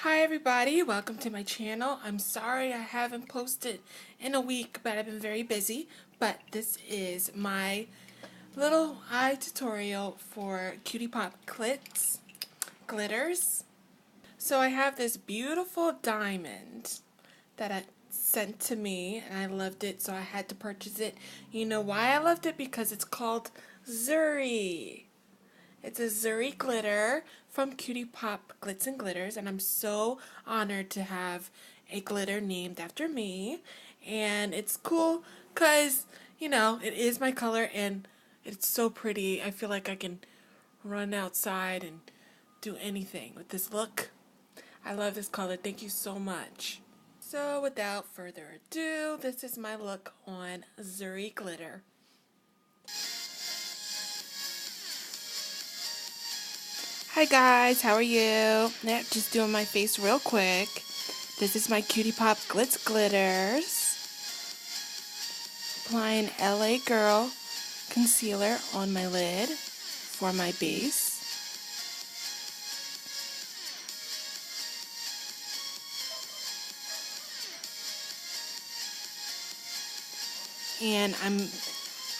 Hi everybody, welcome to my channel. I'm sorry I haven't posted in a week, but I've been very busy. But this is my little eye tutorial for Cutie Pop Glitterz. So I have this beautiful diamond that I sent to me and I loved it, so I had to purchase it. You know why I loved it? Because it's called Zuri. It's a Zuri glitter from Cutie Pop Glitz and Glitterz, and I'm so honored to have a glitter named after me. And it's cool because, it is my color and it's so pretty. I feel like I can run outside and do anything with this look. I love this color. Thank you so much. So without further ado, this is my look on Zuri Glitter. Hi guys, how are you? Yeah, just doing my face real quick. This is my Cutie Pop Glitterz. Applying LA Girl concealer on my lid for my base. And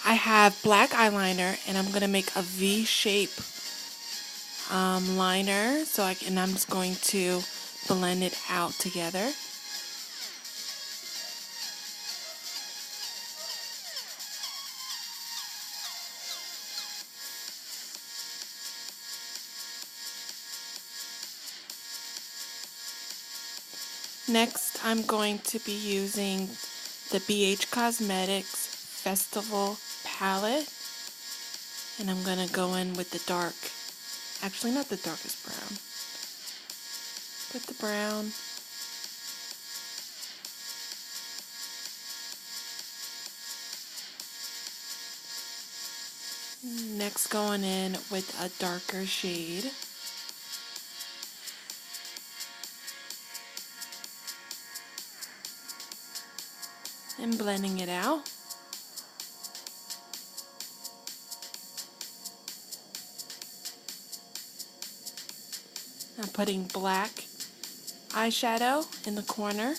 I have black eyeliner and I'm gonna make a V-shape liner. And I'm just going to blend it out together. Next, I'm going to be using the Bhcosmetics Festival palette, and I'm going to go in with the dark, actually not the darkest brown, but the brown. Next, going in with a darker shade. And blending it out. I'm putting black eyeshadow in the corner.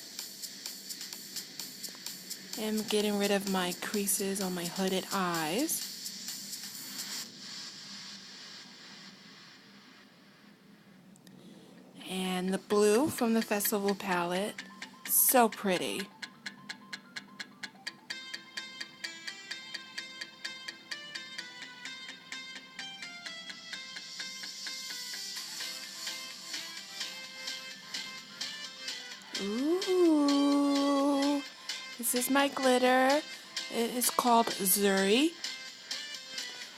And getting rid of my creases on my hooded eyes. And the blue from the Festival palette. So pretty. Ooh, this is my glitter. It is called Zuri.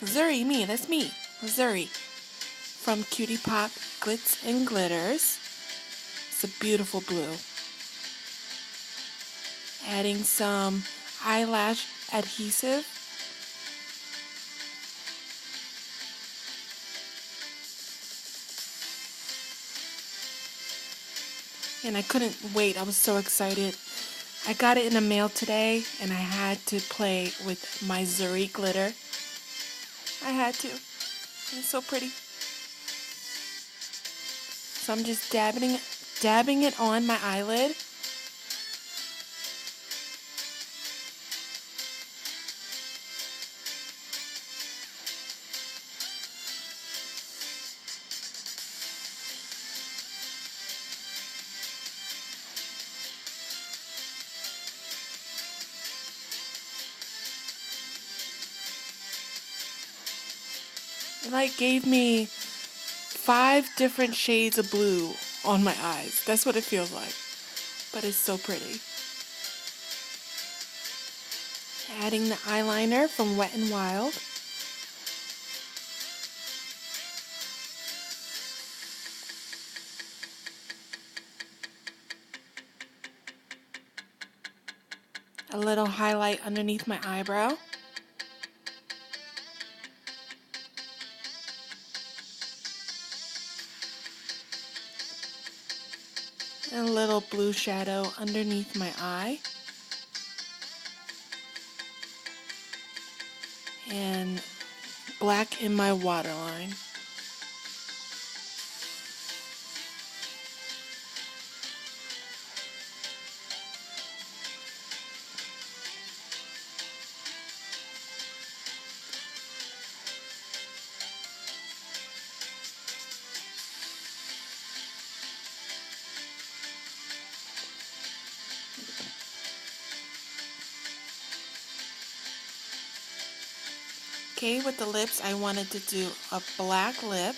Zuri, that's me. Zuri from Cutie Pop Glitz and Glitterz. It's a beautiful blue. Adding some eyelash adhesive. And I couldn't wait. I was so excited. I got it in the mail today and I had to play with my Zuri glitter. I had to. It's so pretty. So I'm just dabbing it on my eyelid. It like gave me 5 different shades of blue on my eyes. That's what it feels like. But it's so pretty. Adding the eyeliner from Wet n Wild. A little highlight underneath my eyebrow. And a little blue shadow underneath my eye. And black in my waterline. Okay, with the lips, I wanted to do a black lip,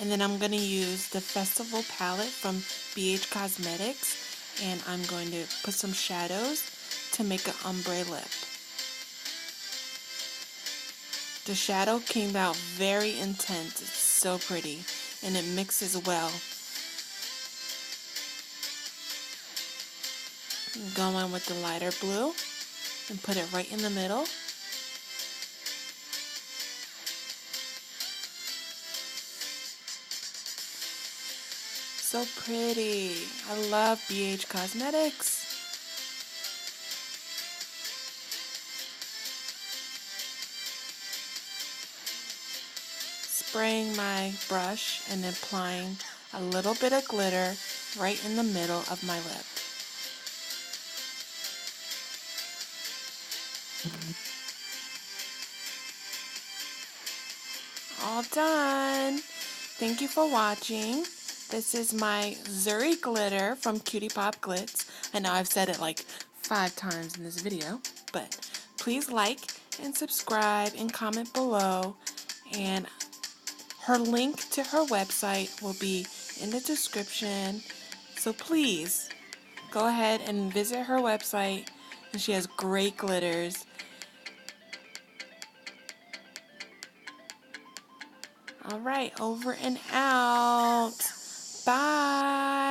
and then I'm going to use the Festival palette from Bhcosmetics, and I'm going to put some shadows to make an ombre lip. The shadow came out very intense. It's so pretty, and it mixes well. Go on with the lighter blue and put it right in the middle. So pretty. I love Bhcosmetics. Spraying my brush and applying a little bit of glitter right in the middle of my lip. All done. Thank you for watching. This is my Zuri Glitter from Cutie Glitz. I know I've said it like 5 times in this video, but please like and subscribe and comment below. And her link to her website will be in the description. So please go ahead and visit her website. And she has great glitters. All right, over and out. Bye.